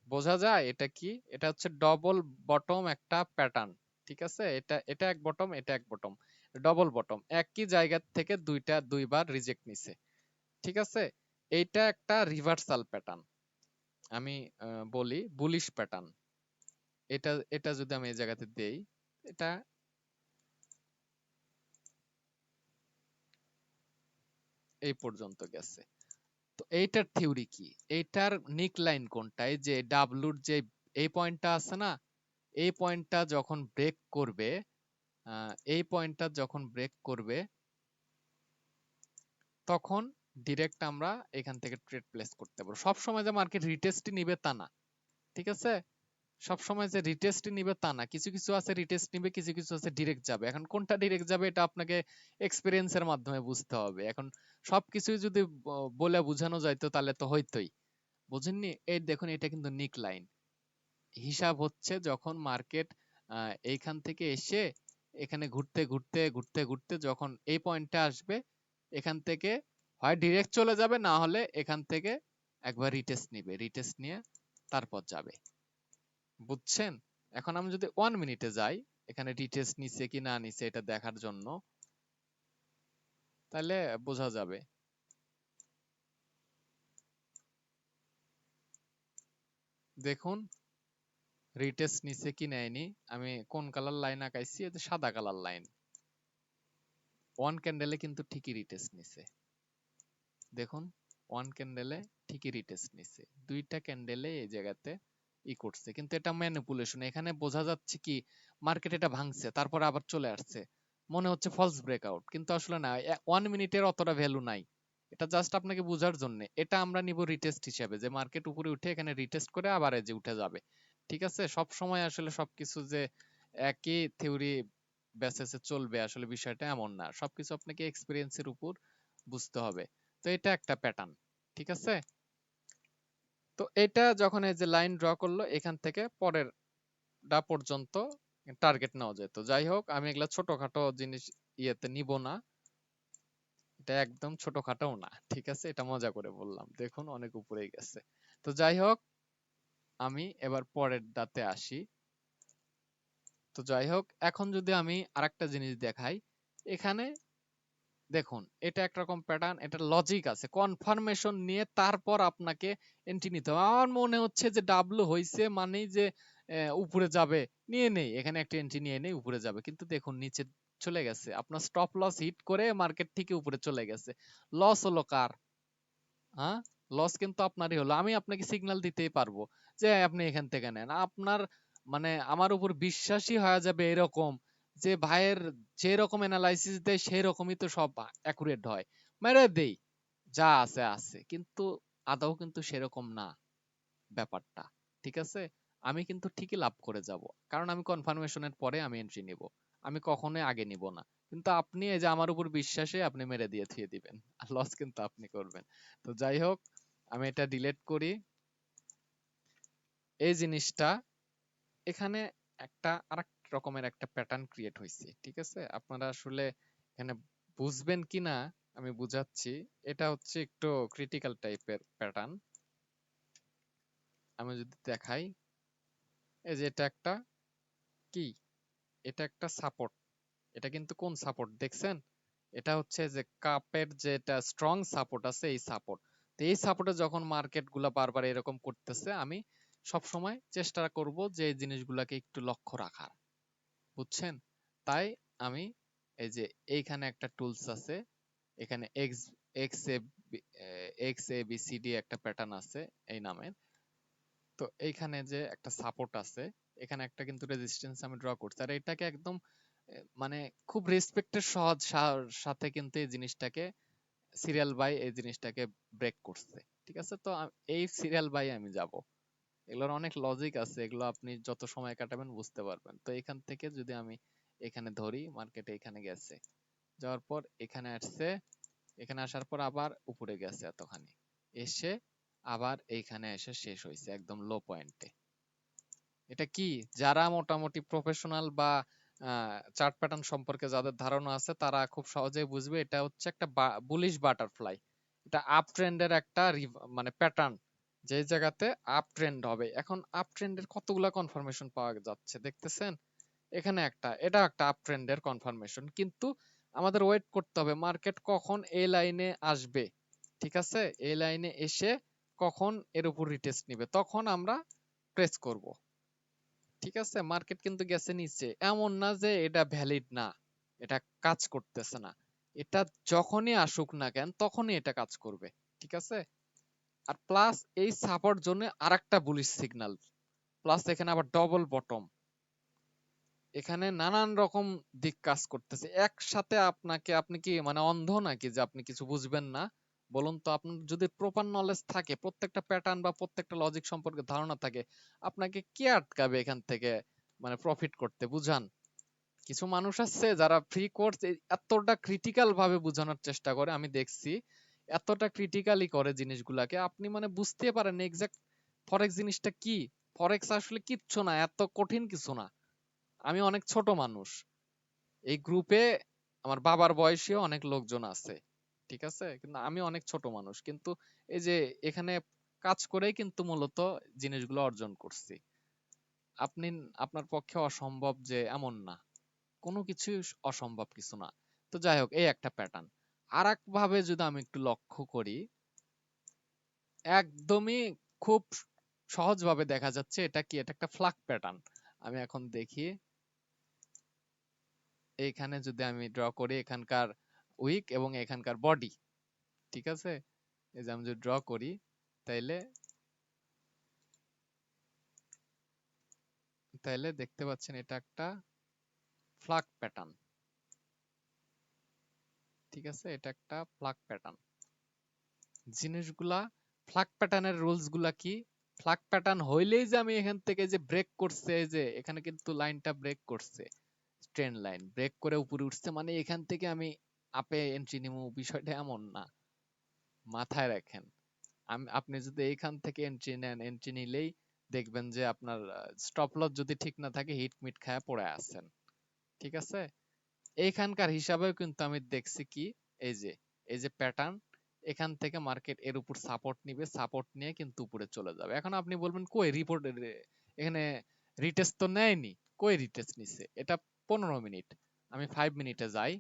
Speaker 1: বোঝা যায়, এটা কি? এটা হচ্ছে ডবল বটম একটা প্যাটার্ন, ঠিক আছে? এটা এটা এক বটম, এটা এক বটম, ডবল বটম, একই জায়গা থেকে দুইবার রিজেক্ট নিছে, ঠিক আছে? এইটা একটা রিভার্সাল প্যাটার্ন, আমি বলি বুলিশ প্যাটার্ন। এটা এটা যদি আমি এই জায়গাতে দেই, এটা এই পর্যন্ত গেছে। তো এইটার থিওরি কি, এইটার নিক লাইন কোনটা? এই যে ডাব্লুর যে এই পয়েন্টটা আছে না, এই পয়েন্টটা যখন ব্রেক করবে, এই পয়েন্টটা যখন ব্রেক করবে, তখন ডিরেক্ট আমরা এখান থেকে ট্রেড প্লেস করতে পারবো। সব সময় যে মার্কেট রিটেস্টই নিবে তা না, ঠিক আছে? সব সময় যে রিটেস্ট নিবে তা না, কিছু কিছু আছে রিটেস্ট নিবে, কিছু কিছু আছে ডিরেক্ট যাবে। এখন কোনটা ডিরেক্ট যাবে এটা আপনাকে এক্সপিরিয়েন্সের মাধ্যমে বুঝতে হবে। এখন সবকিছুই যদি বলে বোঝানো যাইতো তাহলে তো হইতোই, বুঝেননি? এই দেখুন এটা কিন্তু নিক লাইন, হিসাব হচ্ছে যখন মার্কেট এইখান থেকে এসে এখানে ঘুরতে ঘুরতে ঘুরতে ঘুরতে যখন এই পয়েন্টে আসবে, এখান থেকে হয় ডিরেক্ট চলে যাবে, না হলে এখান থেকে একবার রিটেস্ট নিবে, রিটেস্ট নিয়ে তারপর যাবে, বুঝছেন? এখন আমি যদি 1 মিনিটে যাই এখানে রিটেস্ট নিচ্ছে কি না নিচ্ছে এটা দেখার জন্য, তাহলে বোঝা যাবে। দেখুন রিটেস্ট নিচ্ছে কি নেয়নি, আমি কোন কালার লাইন আঁকাইছি, এটা সাদা কালার লাইন। 1 ক্যান্ডেলে কিন্তু ঠিকই রিটেস্ট নিছে, দেখুন 1 ক্যান্ডেলে ঠিকই রিটেস্ট নিছে, 2টা ক্যান্ডেলে এই জায়গাতে ই করছে, কিন্তু এটা ম্যানিপুলেশন। এখানে বোঝা যাচ্ছে কি মার্কেট এটা ভাঙছে তারপর আবার চলে আসছে, মনে হচ্ছে ফলস ব্রেকআউট, কিন্তু আসলে না। 1 মিনিটের অতটা ভ্যালু নাই, এটা জাস্ট আপনাকে বোঝার জন্য। এটা আমরা নিব রিটেস্ট হিসেবে, যে মার্কেট উপরে উঠে এখানে রিটেস্ট করে আবার এই যে উঠে যাবে। ঠিক আছে, সব সময় আসলে সবকিছু যে একই থিওরি বেসিসে চলবে আসলে বিষয়টা এমন না, সবকিছু আপনাকে এক্সপিরিয়েন্সের উপর বুঝতে হবে। তো এটা একটা প্যাটার্ন, ঠিক আছে। তো এটা যখন এই যে লাইন ড্র করলো এখান থেকে পরের ডা পর্যন্ত টার্গেট নেওয়া যেত। যাই হোক আমি এগুলা ছোটখাটো জিনিস ইয়েতে নিব না, এটা একদম ছোটখাটোও না, ঠিক আছে, এটা মজা করে বললাম, দেখুন অনেক উপরেই গেছে। তো যাই হোক আমি এবার পরের ডাতে আসি। তো যাই হোক এখন যদি আমি আরেকটা জিনিস দেখাই, এখানে দেখুন এটা একরকম প্যাটার্ন, এটা লজিক আছে, কনফার্মেশন নিয়ে তারপর আপনাকে এন্ট্রি নিতে হবে। আমার মনে হচ্ছে যে ডাবলু হইছে মানেই যে উপরে যাবে, নিয়ে নেই এখানে একটা এন্ট্রি নিয়ে নেই উপরে যাবে, কিন্তু দেখুন নিচে চলে গেছে, আপনার স্টপ লস হিট করে মার্কেট থেকে উপরে চলে গেছে। লস হলো কার? হ্যাঁ, লস কিন্তু আপনারই হলো। আমি আপনাকে সিগন্যাল দিতেই পারবো যে আপনি এখান থেকে নেন, আপনার মানে আমার উপর বিশ্বাসই হয়ে যাবে এরকম, যে ভাইয়ের যে রকম অ্যানালাইসিস দেয় সেই রকমই তো সব অ্যাকুরেট হয়, মেরে দেই, যা আছে আছে, কিন্তু আদৌ কিন্তু সেরকম না ব্যাপারটা, ঠিক আছে। আমি কিন্তু ঠিকই লাভ করে যাব, কারণ আমি কনফার্মেশনের পরে আমি এন্ট্রি নিব, আমি কখনোই আগে নিব না। কিন্তু আপনি এই যে আমার উপর বিশ্বাসে আপনি মেরে দিয়ে থুয়ে দিবেন, আর লস কিন্তু আপনি করবেন। তো যাই হোক আমি এটা ডিলিট করি। এই জিনিসটা এখানে একটা আরেক রকমের একটা প্যাটার্ন ক্রিয়েট হয়েছে, ঠিক আছে, আপনারা আসলে এখানে বুঝবেন কিনা আমি বুঝাচ্ছি। এটা হচ্ছে একটু ক্রিটিক্যাল টাইপের প্যাটার্ন। আমি যদি দেখাই, এই যে এটা একটা কি, এটা একটা সাপোর্ট, এটা কিন্তু কোন সাপোর্ট দেখছেন, এটা হচ্ছে যে কাপের যেটা স্ট্রং সাপোর্ট আছে এই সাপোর্ট। তো এই সাপোর্টে যখন মার্কেট গুলা বারবার এরকম করতেছে, আমি সব সময় চেষ্টা করব যে এই জিনিসগুলাকে একটু লক্ষ্য রাখার, বুঝছেন? তাই আমি এই যে এইখানে একটা টুলস আছে, এখানে x x A x A B C D একটা প্যাটার্ন আছে এই নামের। তো এইখানে যে একটা সাপোর্ট আছে, এখানে একটা কিন্তু রেজিস্ট্যান্স আমি ড্র করছি, আর এটাকে একদম মানে খুব রেসপেক্টের সহজ সাথে কিন্তু এই জিনিসটাকে সিরিয়াল বাই এই জিনিসটাকে ব্রেক করছে, ঠিক আছে। তো এই সিরিয়াল বাই আমি যাব, এগুলোর অনেক লজিক আছে, এগুলো আপনি যত সময় কাটাবেন বুঝতে পারবেন। তো এখান থেকে যদি আমি এখানে ধরি, মার্কেটে এখানে গেছে, যাওয়ার পর এখানে আসছে, এখানে আসার পর আবার উপরে গেছে এতখানি, এসে আবার এইখানে এসে শেষ হয়েছে একদম লো পয়েন্টে। এটা কি, যারা মোটামুটি প্রফেশনাল বা চার্ট প্যাটার্ন সম্পর্কে যাদের ধারণা আছে তারা খুব সহজেই বুঝবে, এটা হচ্ছে একটা বুলিশ বাটারফ্লাই, এটা আপ ট্রেন্ডের একটা মানে প্যাটার্ন, যে জায়গাতে আপ ট্রেন্ড হবে। এখন আপ ট্রেন্ডের কতগুলা কনফার্মেশন পাওয়া যাচ্ছে দেখতেছেন, এখানে একটা, এটা একটা আপ ট্রেন্ডের কনফার্মেশন, কিন্তু আমাদের ওয়েট করতে হবে মার্কেট কখন এই লাইনে আসবে, ঠিক আছে, এই লাইনে এসে কখন এর উপর রিটেস্ট নিবে, তখন আমরা প্রেস করব, ঠিক আছে। মার্কেট কিন্তু গেছে নিচে, এমন না যে এটা ভ্যালিড না, এটা কাজ করতেছে না, এটা যখনই আসুক না কেন তখনই এটা কাজ করবে, ঠিক আছে। আর প্লাস এই সাপোর্ট জোনে আরেকটা বুলিশ সিগন্যাল, প্লাস এখানে আবার ডবল বটম, এখানে নানান রকম দিক কাজ করতেছে একসাথে। আপনাকে, আপনি কি মানে অন্ধ নাকি যে আপনি কিছু বুঝবেন না? বলুন তো? আপনার যদি প্রপার নলেজ থাকে, প্রত্যেকটা প্যাটার্ন বা প্রত্যেকটা লজিক সম্পর্কে ধারণা থাকে, আপনাকে কে আটকাবে এখান থেকে মানে প্রফিট করতে? বুঝান। কিছু মানুষ আছে যারা ফ্রি কোর্স এতটা ক্রিটিক্যাল ভাবে বোঝানোর চেষ্টা করে, আমি দেখছি এতটা ক্রিটিক্যালি করে জিনিসগুলাকে, আপনি মানে বুঝতে পারেন এক্সাক্ট ফরেক্স জিনিসটা কি। ফরেক্স আসলে কিচ্ছু না, এত কঠিন কিছু না। আমি অনেক ছোট মানুষ, এই গ্রুপে আমার বাবার বয়সীও অনেক লোকজন আছে, ঠিক আছে, কিন্তু আমি অনেক ছোট মানুষ, কিন্তু এই যে এখানে কাজ করেই কিন্তু মূলত জিনিসগুলো অর্জন করছি। আপনি, আপনার পক্ষে অসম্ভব যে এমন না, কোনো কিছু অসম্ভব কিছু না। তো যাই হোক, এই একটা প্যাটার্ন। আর এক ভাবে যদি আমি একটু লক্ষ্য করি, একদমই খুব সহজ ভাবে দেখা যাচ্ছে এটা কি, এটা একটা ফ্লাগ প্যাটার্ন। আমি এখন দেখি, এইখানে যদি আমি ড্র করি এখানকার উইক এবং এখানকার বডি, ঠিক আছে, এই যে আমি যদি ড্র করি, তাইলে তাইলে দেখতে পাচ্ছেন এটা একটা ফ্লাগ প্যাটার্ন, ঠিক আছে, এটা একটা ফ্লাগ প্যাটার্ন। জিনিসগুলা, ফ্লাগ প্যাটার্নের রুলস গুলা কি? ফ্লাগ প্যাটার্ন হইলেই যে আমি এখান থেকে যে ব্রেক করছে, এই যে এখানে কিন্তু লাইনটা ব্রেক করছে, ট্রেন লাইন ব্রেক করে উপরে উঠছে, মানে এখান থেকে আমি আপে এন্ট্রি নিব, বিষয়টা এমন না, মাথায় রাখেন। আপনি যদি এইখান থেকে এন্ট্রি নেন, এন্ট্রি নিলেই দেখবেন যে আপনার স্টপ লস যদি ঠিক না থাকে, হিট মিট খায়া পড়ে আছেন, ঠিক আছে। এইখানকার হিসাবেও কিন্তু আমি দেখছি কি, এই যে এই যে প্যাটার্ন, এখান থেকে মার্কেট এর উপর সাপোর্ট নিবে, সাপোর্ট নিয়ে কিন্তু উপরে চলে যাবে। এখন আপনি বলবেন কই রিপোর্ট, এখানে রিটেস্ট তো নেয়নি, কই রিটেস্ট নিছে, এটা 15 মিনিট। আমি 5 মিনিটে যাই,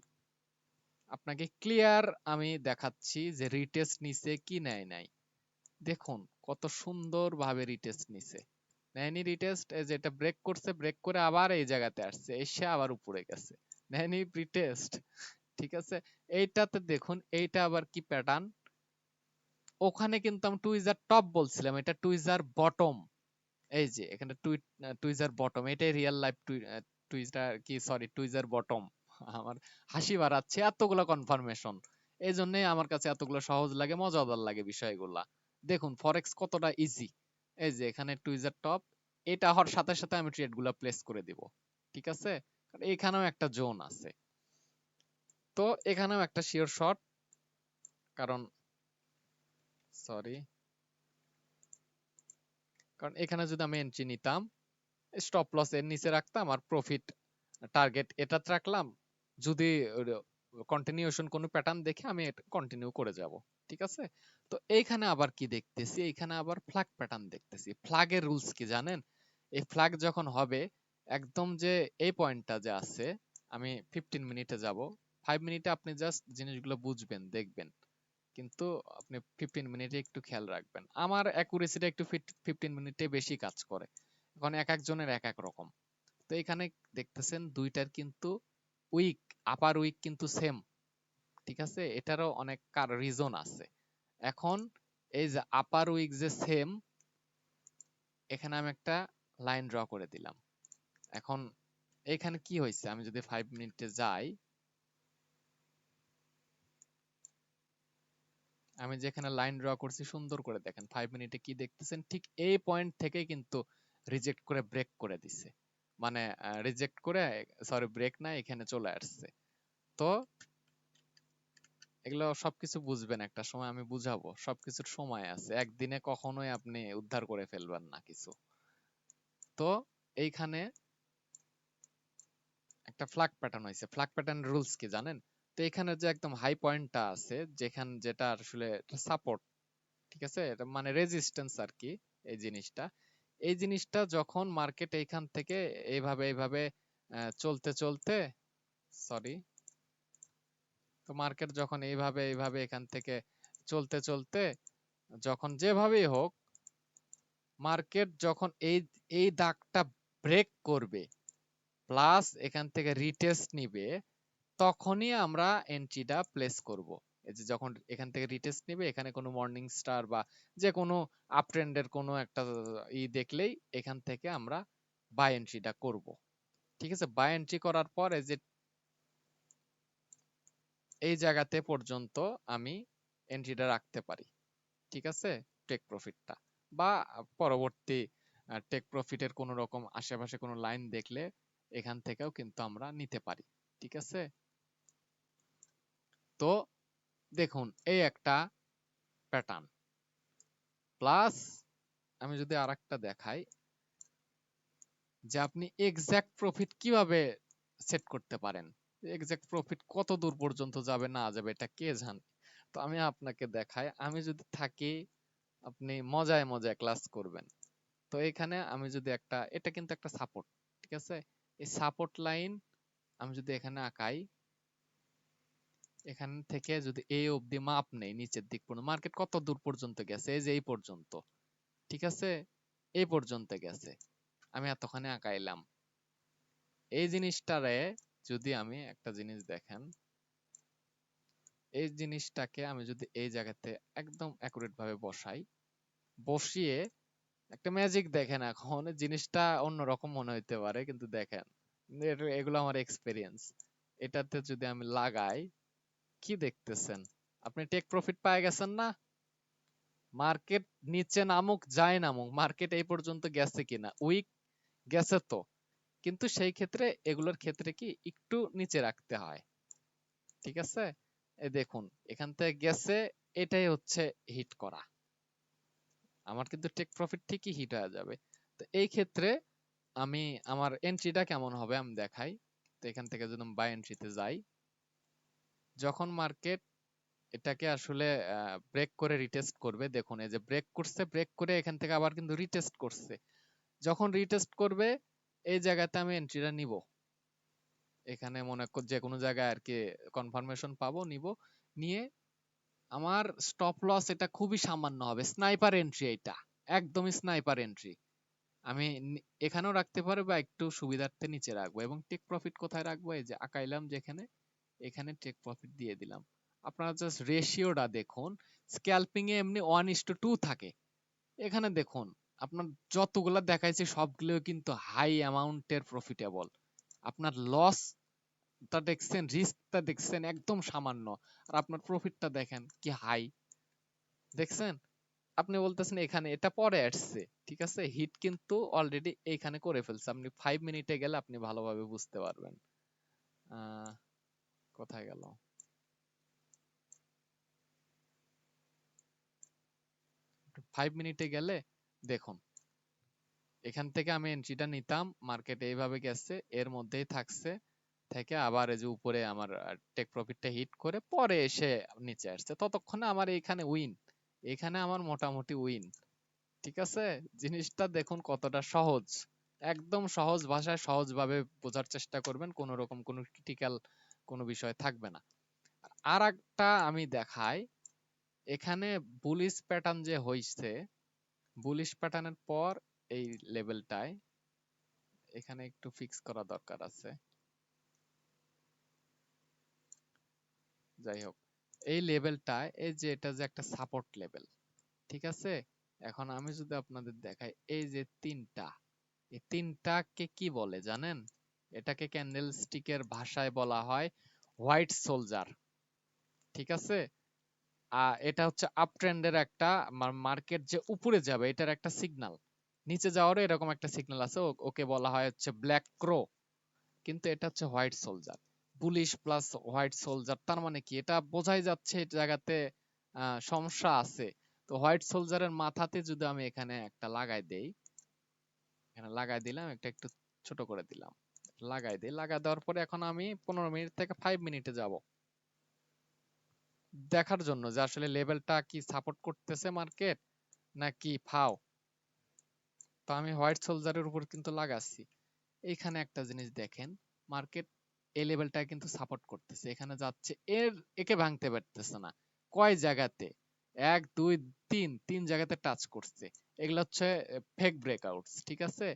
Speaker 1: আপনাকে ক্লিয়ার আমি দেখাচ্ছি যে রিটেস্ট নিছে কি নেয় নাই। দেখুন কত সুন্দর ভাবে রিটেস্ট নিছে, নেয়নি রিটেস্ট, এই যে এটা ব্রেক করছে, ব্রেক করে আবার এই জায়গাতে আসছে, এসে আবার উপরে গেছে, নেয়নি রিটেস্ট, ঠিক আছে। এইটাতে দেখুন, এইটা আবার কি প্যাটার্ন, ওখানে কিন্তু আমি টুইজার টপ বলছিলাম, এটা টুইজার বটম। এই যে এখানে টুইজার বটম, এটাই রিয়েল লাইফ টুইজার কি, সরি টুইজার বটম। আমার হাসি বাড়াচ্ছে এতগুলো কনফার্মেশন, এই জন্যই আমার কাছে এতগুলো সহজ লাগে, মজাদার লাগে বিষয়গুলা। দেখুন ফরেক্স কতটা ইজি, এই যে এখানে টুইজার টপ, এটা হওয়ার সাথে সাথে আমি ট্রেড গুলা প্লেস করে দিব, ঠিক আছে। কারণ এখানেও একটা জোন আছে, তো এখানেও একটা শিওর শট, কারণ সরি, কারণ এখানে যদি আমি এন্ট্রি নিতাম, স্টপ লস এর নিচে রাখতাম আর প্রফিট টার্গেট এটাতে রাখলাম, যদি কন্টিনিউশন কোনো প্যাটার্ন দেখে আমি এটা কন্টিনিউ করে যাব, ঠিক আছে। তো এইখানে আবার কি দেখতেছি, এইখানে আবার ফ্ল্যাগ প্যাটার্ন দেখতেছি। ফ্ল্যাগের রুলস কি জানেন? এই ফ্ল্যাগ যখন হবে, একদম যে এই পয়েন্টটা যে আছে, আমি 15 মিনিটে যাব, 5 মিনিটে আপনি জাস্ট জিনিসগুলো বুঝবেন, দেখবেন, কিন্তু আপনি 15 মিনিটে একটু খেয়াল রাখবেন, আমার অ্যাকুরেসিটা একটু 15 মিনিটে বেশি কাজ করে, এখন এক একজনের এক এক রকম। তো এখানে দেখতেছেন দুইটার কিন্তু উইক, আপার উইক কিন্তু সেম, ঠিক আছে, এটারও অনেক রিজন আছে। এখন এই যে আপার উইক যে সেম, এখানে আমি একটা লাইন ড্র করে দিলাম। এখন এখানে কি হয়েছে, আমি যদি 5 মিনিটে যাই, আমি যেখানে লাইন ড্র করছি সুন্দর করে দেখেন, 5 মিনিটে কি দেখতেছেন, ঠিক এই পয়েন্ট থেকে কিন্তু রিজেক্ট করে ব্রেক করে দিছে, মানে রিজেক্ট করে, সরি ব্রেক না, এখানে চলে আসছে। তো এগুলো সবকিছু বুঝবেন একটা সময়, আমি বুঝাবো, সবকিছুর সময় আছে, একদিনে কখনোই আপনি উদ্ধার করে ফেলবেন না কিছু। তো এইখানে একটা ফ্ল্যাগ প্যাটার্ন হয়েছে, ফ্ল্যাগ প্যাটার্ন রুলস কি জানেন? তো এখানে যে একদম হাই পয়েন্টটা আছে, যেটা আসলে সাপোর্ট, ঠিক আছে, এটা মানে রেজিস্ট্যান্স আর কি, এই জিনিসটা, এই জিনিসটা যখন মার্কেট এইখান থেকে এইভাবে এইভাবে চলতে চলতে, সরি, তো মার্কেট যখন এইভাবে এইভাবে এখান থেকে চলতে চলতে, যখন যেভাবেই হোক, মার্কেট যখন এই এই দাগটা ব্রেক করবে, প্লাস এখান থেকে রিটেস্ট নিবে, তখনই আমরা এন্ট্রিটা প্লেস করব। এই যে যখন এখান থেকে রিটেস্ট নিবে, এখানে কোনো মর্নিং স্টার বা যে কোনো আপ ট্রেন্ডের কোনো একটা দেখলেই এখান থেকে আমরা বাই এন্ট্রিটা করব, ঠিক আছে। বাই এন্ট্রি করার পর এই যে এই জায়গাতে পর্যন্ত আমি এন্ট্রিটা রাখতে পারি, ঠিক আছে, টেক প্রফিটটা, বা পরবর্তী টেক প্রফিটের কোনো রকম আশেপাশে কোনো লাইন দেখলে এখান থেকেও কিন্তু আমরা নিতে পারি, ঠিক আছে। তো দেখুন এই একটা প্যাটার্ন, প্লাস আমি যদি আরেকটা দেখাই যে আপনি এক্সাক্ট প্রফিট কিভাবে সেট করতে পারেন, এক্সাক্ট প্রফিট কত দূর পর্যন্ত যাবে না যাবে এটা কে জানে। তো আমি আপনাকে দেখাই, আমি যদি থাকি, আপনি মজায় মজায় ক্লাস করবেন। তো এখানে আমি যদি একটা, এটা কিন্তু একটা সাপোর্ট, ঠিক আছে, এই সাপোর্ট লাইন আমি যদি এখানে আঁকাই, এখান থেকে যদি এই অবধি মাপ নেই নিচের দিক পর্যন্ত, মার্কেট কত দূর পর্যন্ত গেছে, এই যে এই পর্যন্ত, ঠিক আছে, এই পর্যন্ত গেছে, আমি এতখানি আঁকাইলাম। এই জিনিসটারে যদি আমি একটা জিনিস দেখেন, এই জিনিসটাকে আমি যদি এই জায়গাতে একদম অ্যাকুরেট ভাবে বসাই, বসিয়ে একটা ম্যাজিক দেখেন, এখন জিনিসটা অন্যরকম মনে হইতে পারে কিন্তু দেখেন, এগুলো আমার এক্সপেরিয়েন্স। এটাতে যদি আমি লাগাই, কি দেখতেছেন আপনি, টেক প্রফিট পায় গেছেন না, মার্কেট নিচে নামুক যায় নামুক, মার্কেট এই পর্যন্ত গেছে কিনা, উইক গেছে তো, কিন্তু সেই ক্ষেত্রে এগুলোর ক্ষেত্রে কি একটু নিচে রাখতে হয়, ঠিক আছে। এই দেখুন এখান থেকে গেছে, এটাই হচ্ছে হিট করা, আমার কিন্তু টেক প্রফিট ঠিকই হিট হয়ে যাবে। তো এই ক্ষেত্রে আমি আমার এন্ট্রিটা কেমন হবে আমি দেখাই। তো এখান থেকে যদি আমি বাই এন্ট্রিতে যাই, যখন মার্কেট এটাকে আসলে ব্রেক করে রিটেস্ট করবে, দেখুন এই যে ব্রেক করছে, ব্রেক করে এখান থেকে আবার কিন্তু রিটেস্ট করছে, যখন রিটেস্ট করবে এই জায়গাতে আমি এন্ট্রিটা নিব, এখানে মনে কর যে কোনো জায়গায় আর কি কনফার্মেশন পাবো, নিব, নিয়ে আমার স্টপ লস এটা খুবই সামান্য হবে, স্নাইপার এন্ট্রি, এটা একদমই স্নাইপার এন্ট্রি, আমি এখানেও রাখতে পারবো বা একটু সুবিধার্থে নিচে রাখবো, এবং টেক প্রফিট কোথায় রাখবো, এই যে আঁকাইলাম যেখানে, এখানে টেক প্রফিট দিয়ে দিলাম। আপনারা জাস্ট রেশিওটা দেখুন, স্ক্যালপিং এ এমনি 1:2 থাকে, এখানে দেখুন আপনার যতগুলা দেখাইছে সবগুলো কিন্তু হাই অ্যামাউন্টের প্রফিটেবল, আপনার লস টা দেখছেন, রিস্কটা দেখছেন একদম সামান্য, আর আপনার প্রফিটটা দেখেন কি হাই, দেখছেন। আপনি বলতেছেন এখানে এটা পরে আসছে, ঠিক আছে, হিট কিন্তু অলরেডি এইখানে করে ফেলছে, আপনি 5 মিনিটে গেলে আপনি ভালোভাবে বুঝতে পারবেন। আহ কোথায় গেল, 5 মিনিটে গেলে দেখুন, এখান থেকে আমি এন্ট্রিটা নিতাম, মার্কেট এইভাবে গেছে, এর মধ্যেই থাকছে, থেকে আবার এই যে উপরে আমার টেক প্রফিটটা হিট করে পরে এসে নিচে আসছে, ততক্ষণে আমার এইখানে উইন, এখানে আমার মোটামুটি উইন, ঠিক আছে। জিনিসটা দেখুন কতটা সহজ, একদম সহজ ভাষায় সহজভাবে বোঝার চেষ্টা করবেন, কোনো রকম কোনো ক্রিটিক্যাল কোনো বিষয় থাকবে না। আর একটা আমি দেখাই, এখানে বুলিশ প্যাটার্ন যে হইছে, বুলিশ প্যাটার্নের পর এই লেভেলটায় এখানে একটু ফিক্স করা দরকার আছে, যাই হোক, এই লেভেলটায় এই যে এটা যে একটা সাপোর্ট লেভেল, ঠিক আছে। এখন আমি যদি আপনাদের দেখাই, এই যে তিনটা, এই তিনটাকে কি বলে জানেন, এটাকে ক্যান্ডেল স্টিকের ভাষায় বলা হয় হোয়াইট সোলজার, ঠিক আছে। এটা হচ্ছে আপ ট্রেন্ডের একটা, মার্কেট যে উপরে যাবে এটার একটা সিগন্যাল, নিচে যাওয়ারও এরকম একটা সিগন্যাল আছে, ওকে বলা হয় হচ্ছে ব্ল্যাক ক্রো, কিন্তু এটা হচ্ছে white soldier, bullish plus white soldier, তার মানে কি এটা বোঝাই যাচ্ছে এই জায়গাতে সমস্যা আছে। তো হোয়াইট সোলজারের মাথাতে যদি আমি এখানে একটা লাগাই দেই, এখানে লাগাই দিলাম, একটা একটু ছোট করে দিলাম, লাগাই দিই, লাগাই দেওয়ার পরে এখন আমি 15 মিনিট থেকে 5 মিনিটে যাব দেখার জন্য যে আসলে লেভেলটা কি সাপোর্ট করতেছে মার্কেট নাকি ফাও। তো আমি হোয়াইট সোলজারের উপর কিন্তু লাগাচ্ছি, এইখানে একটা জিনিস দেখেন, মার্কেট এই লেভেলটা কিন্তু সাপোর্ট করতেছে, এখানে যাচ্ছে, একে ভাঙতে পারতেছে না, কয় জায়গাতে, 1 2 3 জায়গাতে টাচ করছে, এগুলো হচ্ছে ফেক ব্রেকআউটস, ঠিক আছে,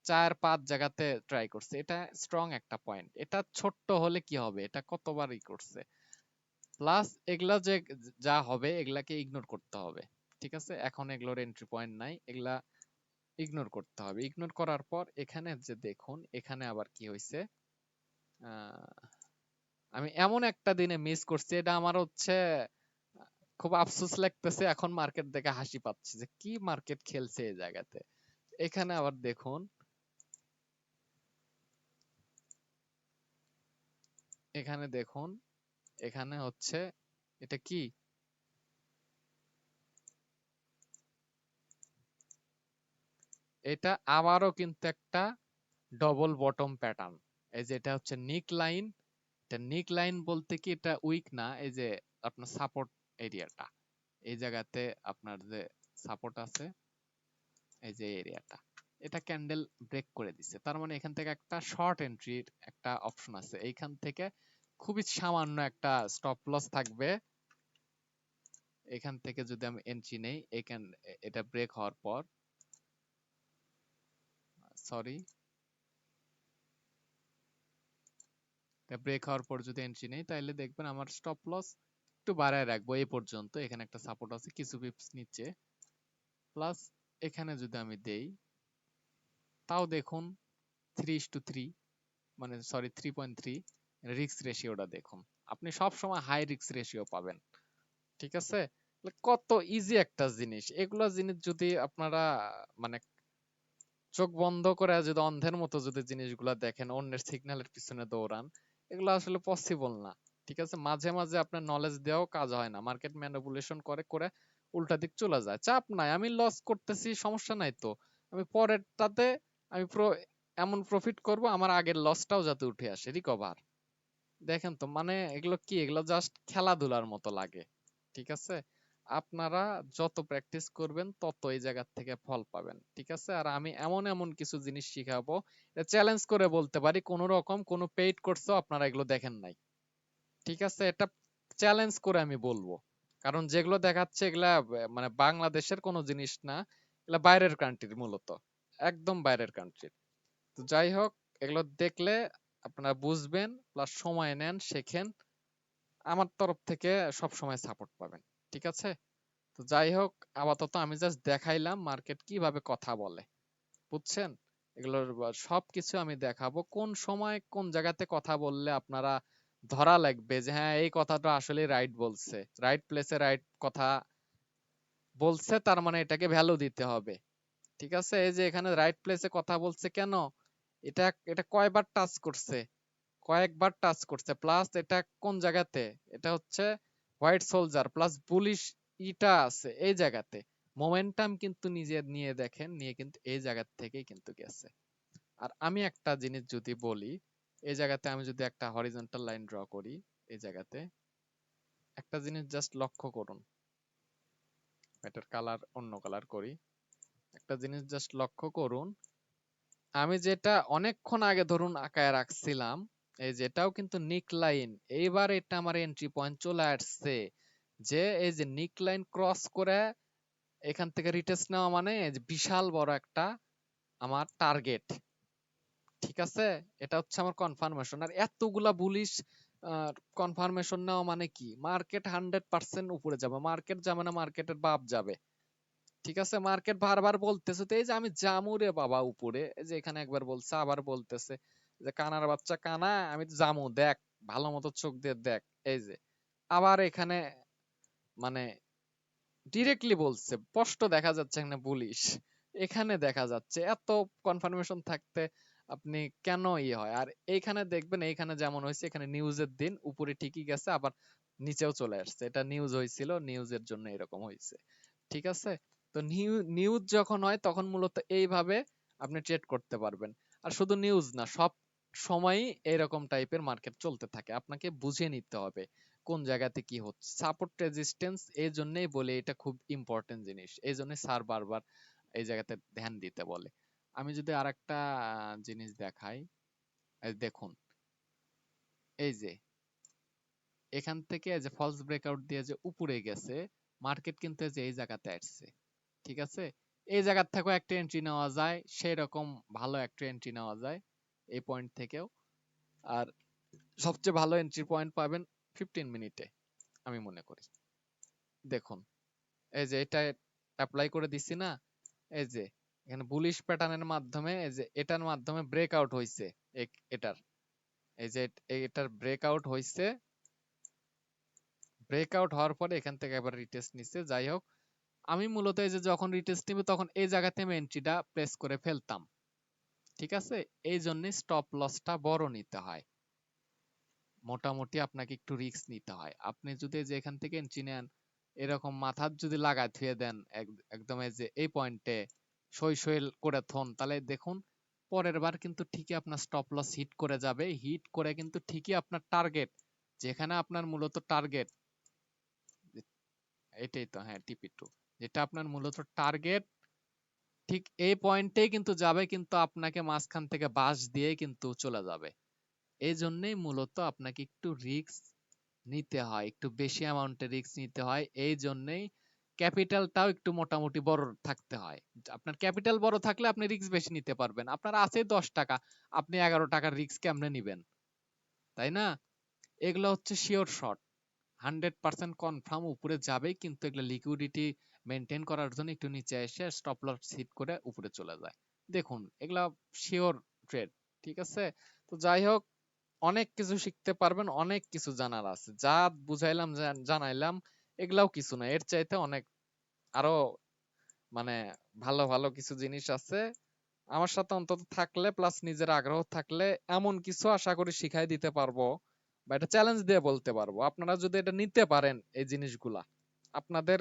Speaker 1: 4 5 জায়গাতে ট্রাই করছে, এটা স্ট্রং একটা পয়েন্ট, এটা ছোট্ট হলে কি হবে, এটা কতবারই করছে, প্লাস এগুলা যে যা হবে এগুলাকে ইগনোর করতে হবে, ঠিক আছে, এখন এগুলোর এন্ট্রি পয়েন্ট নাই, এগুলা ইগনোর করতে হবে, ইগনোর করার পর এখানে যে দেখুন, এখানে আবার কি হয়েছে, আমি এমন একটা দিনে মিস করছি, এটা আমার হচ্ছে খুব আফসোস লাগতেছে, এখন মার্কেট দেখে হাসি পাচ্ছে যে কি মার্কেট খেলছে এই জায়গাতে। এখানে আবার দেখুন, এখানে দেখুন, এখানে হচ্ছে এটা কি, এটা আবারও কিন্তু একটা ডবল বটম প্যাটার্ন। এই যে এটা হচ্ছে নিক লাইন, এটা নিক লাইন বলতে কি এটা উইক না, এই যে আপনার সাপোর্ট এরিয়াটা, এই জায়গাতে আপনার যে সাপোর্ট আছে, এই যে এরিয়াটা, এটা ক্যান্ডেল ব্রেক করে দিছে, তার মানে এখান থেকে একটা শর্ট এন্ট্রির একটা অপশন আছে, এইখান থেকে খুবই সামান্য একটা স্টপ লস থাকবে। এখান থেকে যদি আমি এন্ট্রি নেই, এটা ব্রেক হওয়ার পর, সরি, এটা ব্রেক হওয়ার পর যদি এন্ট্রি নেই, তাহলে দেখবেন আমার স্টপ লস একটু বাড়ায় রাখবো এই পর্যন্ত। এখানে একটা সাপোর্ট আছে কিছু পিপস নিচে, প্লাস এখানে যদি আমি দেই, তাও দেখুন 3:3, মানে সরি 3.3, রিস্ক রেশিওটা দেখুন। আপনি সব সময় হাই রিস্ক রেশিও পাবেন, ঠিক আছে? কত ইজি একটা জিনিস, এগুলা জিনিস যদি আপনারা মানে চোখ বন্ধ করে যদি অন্ধের মতো যদি জিনিসগুলা দেখেন, অন্যের সিগন্যালের পিছনে দৌড়ান, এগুলো আসলে পসিবল না। ঠিক আছে, মাঝে মাঝে আপনার নলেজ দেওয়াও কাজ হয় না, মার্কেট ম্যানিপুলেশন করে করে উল্টা দিক চলে যায়। চাপ নাই, আমি লস করতেছি, সমস্যা নাই তো, আমি পরেরটাতে আমি এমন প্রফিট করব আমার আগের লসটাও যাতে উঠে আসে, রিকভার। দেখেন তো, মানে এগুলো কি, এগুলো জাস্ট খেলাধুলার মতো লাগে। ঠিক আছে, আপনারা যত প্র্যাকটিস করবেন তত এই জায়গা থেকে ফল পাবেন। ঠিক আছে, আর আমি এমন এমন কিছু জিনিস শিখাবো, চ্যালেঞ্জ করে বলতে পারি, কোন রকম কোনো পেইড কোর্সও আপনারা এগুলো দেখেন নাই। ঠিক আছে, এটা চ্যালেঞ্জ করে আমি বলবো, কারণ যেগুলো দেখাচ্ছে এগুলা মানে বাংলাদেশের কোনো জিনিস না, এগুলা বাইরের কান্ট্রির, মূলত একদম বাইরের কান্ট্রির। তো যাই হোক, এগুলো দেখলে আপনারা বুঝবেন, প্লাস সময় নেন, শেখেন, আমার তরফ থেকে সব সময় সাপোর্ট পাবেন। ঠিক আছে, তো যাই হোক, আপাতত আমি জাস্ট দেখাইলাম মার্কেট কিভাবে কথা বলে, বুঝছেন? এগুলোর সবকিছু আমি দেখাবো, কোন সময় কোন জায়গাতে কথা বললে আপনারা ধরা লাগবে যে হ্যাঁ এই কথাটা আসলে রাইট বলছে, রাইট প্লেসে রাইট কথা বলছে, তার মানে এটাকে ভ্যালু দিতে হবে। ঠিক আছে, এই যে এখানে রাইট প্লেসে কথা বলছে কেন, এটা এটা কয়বার টাচ করছে, কয়েকবার টাচ করছে, প্লাস এটা কোন জায়গাতে, এটা হচ্ছে হোয়াইট সোলজার প্লাস বুলিশ ইটা আছে এই জায়গাতে, মোমেন্টাম কিন্তু নিজে নিয়ে দেখেন, নিয়ে কিন্তু এই জায়গা থেকেই কিন্তু গেছে। আর আমি একটা জিনিস যদি বলি, এই জায়গাতে আমি যদি একটা হরিজন্টাল লাইন ড্র করি, এই জায়গাতে একটা জিনিস জাস্ট লক্ষ্য করুন, এটার কালার অন্য কালার করি, একটা জিনিস জাস্ট লক্ষ্য করুন, আমি যেটা অনেকক্ষণ আগে ধরুন আঁকায় রাখছিলাম, এই যেটাও কিন্তু নিক লাইন, এইবার এটা আমার এন্ট্রি পয়েন্ট চলে আসছে, যে এই যে নিক লাইন ক্রস করে এখান থেকে রিটেস্ট নেওয়া, মানে এই যে বিশাল বড় একটা আমার টার্গেট। ঠিক আছে, এটা হচ্ছে আমার কনফার্মেশন, আর এতগুলা বুলিশ কনফার্মেশন নেওয়া মানে কি, মার্কেট 100% উপরে যাবে, মার্কেট যাবে না, মার্কেটের বাপ যাবে। ঠিক আছে, মার্কেট বারবার বলতেছে তো, এই যে আমি জামু রে বাবা উপরে, এই যে এখানে একবার বলছে, আবার বলতেছে যে কানার বাচ্চা কানা, আমি তো জামু, দেখ ভালো মতো চোখ দিয়ে দেখ, এই যে আবার এখানে মানে ডিরেক্টলি বলছে, স্পষ্ট দেখা যাচ্ছে এখানে বুলিশ, এখানে দেখা যাচ্ছে, এত কনফার্মেশন থাকতে আপনি কেন হয়। আর এইখানে দেখবেন, এইখানে যেমন হয়েছে, এখানে নিউজের দিন উপরে ঠিকই গেছে, আবার নিচেও চলে আসছে, এটা নিউজ হয়েছিল, নিউজের জন্য এরকম হয়েছে। ঠিক আছে, তো নিউজ যখন হয় তখন মূলত এইভাবে আপনি ট্রেড করতে পারবেন। আর শুধু নিউজ না, সব সময়ই এরকম টাইপের মার্কেট চলতে থাকে, আপনাকে বুঝে নিতে হবে কোন জায়গাতে কি হচ্ছে। সাপোর্ট রেজিস্ট্যান্স এই জন্যই বলে, এটা খুব ইম্পর্টেন্ট জিনিস, এই জন্য স্যার বারবার এই জায়গাতে ধ্যান দিতে বলে। আমি যদি আরেকটা জিনিস দেখাই, এই দেখুন, এই যে এখান থেকে যে ফলস ব্রেকআউট দিয়ে যে উপরে গেছে, মার্কেট কিন্তু এই যে এই জায়গাতে আসছে। ঠিক আছে, এই জায়গা থেকেও একটা এন্ট্রি নেওয়া যায়, সেই রকম ভালো একটা এন্ট্রি নেওয়া যায় এই পয়েন্ট থেকেও। আর সবচেয়ে ভালো এন্ট্রি পয়েন্ট পাবেন 15 মিনিটে আমি মনে করি। দেখুন, এই যে এটা অ্যাপ্লাই করে দিছি না, এই যে এখানে বুলিশ প্যাটার্নের মাধ্যমে, এই যে এটার মাধ্যমে ব্রেকআউট হইছে, এটার এই যে এটার ব্রেকআউট হইছে, ব্রেকআউট হওয়ার পরে এখান থেকে আবার রিটেস্ট নিচ্ছে। যাই হোক, আমি মূলত এই যে যখন রিটেস্ট নিবে তখন এই জায়গাতে আমি এন্ট্রিটা প্লেস করে ফেলতাম। ঠিক আছে, এই জন্য স্টপ লসটা বড় নিতে হয়, মোটামুটি আপনাকে একটু রিস্ক নিতে হয়। আপনি যদি যে এখান থেকে এন্ট্রি নেন, এরকম মাথার যদি লাগায় থুয়ে দেন একদম এই যে এই পয়েন্টে সই সই করে থন, তাহলে দেখুন পরের বার কিন্তু ঠিকই আপনার স্টপ লস হিট করে যাবে। হিট করে কিন্তু ঠিকই আপনার টার্গেট, যেখানে আপনার মূলত টার্গেট, এটাই তো, হ্যাঁ টিপি2, যেটা আপনার মূলত টার্গেট ঠিক এই পয়েন্টেই কিন্তু যাবে, কিন্তু আপনাকে মাঝখান থেকে বাঁশ দিয়ে কিন্তু চলে যাবে। এই জন্যই মূলত আপনাকে একটু রিস্ক নিতে হয়, একটু বেশি অ্যামাউন্টে রিস্ক নিতে হয়। এই জন্যই ক্যাপিটালটাও একটু মোটামুটি বড় থাকতে হয়। আপনার ক্যাপিটাল বড় থাকলে আপনি রিস্ক বেশি নিতে পারবেন। আপনার আছে 10 টাকা, আপনি 11 টাকার রিস্ক কেমনে নিবেন, তাই না? এগুলো হচ্ছে শিওর শট, 100% কনফার্ম উপরে যাবেই, কিন্তু এগুলো লিকুইডিটি মেনটেন করার জন্য একটু নিচে এসে স্টপ লস হিট করে উপরে চলে যায়। দেখুন এগুলা শিওর ট্রেড। ঠিক আছে, তো যাই হোক, অনেক কিছু শিখতে পারবেন, অনেক কিছু জানার আছে, যা বুঝাইলাম জানাইলাম এগুলাও কিছু না, এর চাইতে অনেক আরো মানে ভালো ভালো কিছু জিনিস আছে। আমার সাথে অন্তত থাকলে প্লাস নিজের আগ্রহ থাকলে এমন কিছু আশা করি শিখাই দিতে পারবো, বা এটা চ্যালেঞ্জ দিয়ে বলতে পারবো, আপনারা যদি এটা নিতে পারেন এই জিনিসগুলা, আপনাদের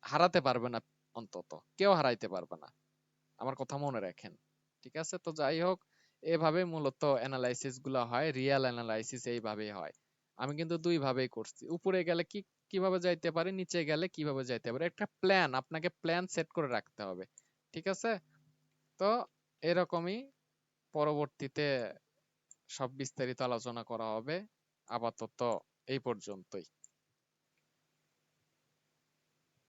Speaker 1: হারাতে পারবে না, অন্তত কেউ হারাইতে পারবে না, আমার কথা মনে রাখেন। ঠিক আছে, তো যাই হোক, এভাবে মূলত অ্যানালাইসিস গুলা হয়, রিয়েল অ্যানালাইসিস এইভাবেই হয়। আমি কিন্তু দুই ভাবেই করছি, উপরে গেলে কিভাবে যাইতে পারি, নিচে গেলে কিভাবে যাইতে পারি, একটা প্ল্যান, আপনাকে প্ল্যান সেট করে রাখতে হবে। ঠিক আছে, তো এরকমই পরবর্তীতে সব বিস্তারিত আলোচনা করা হবে। আপাতত এই পর্যন্তই।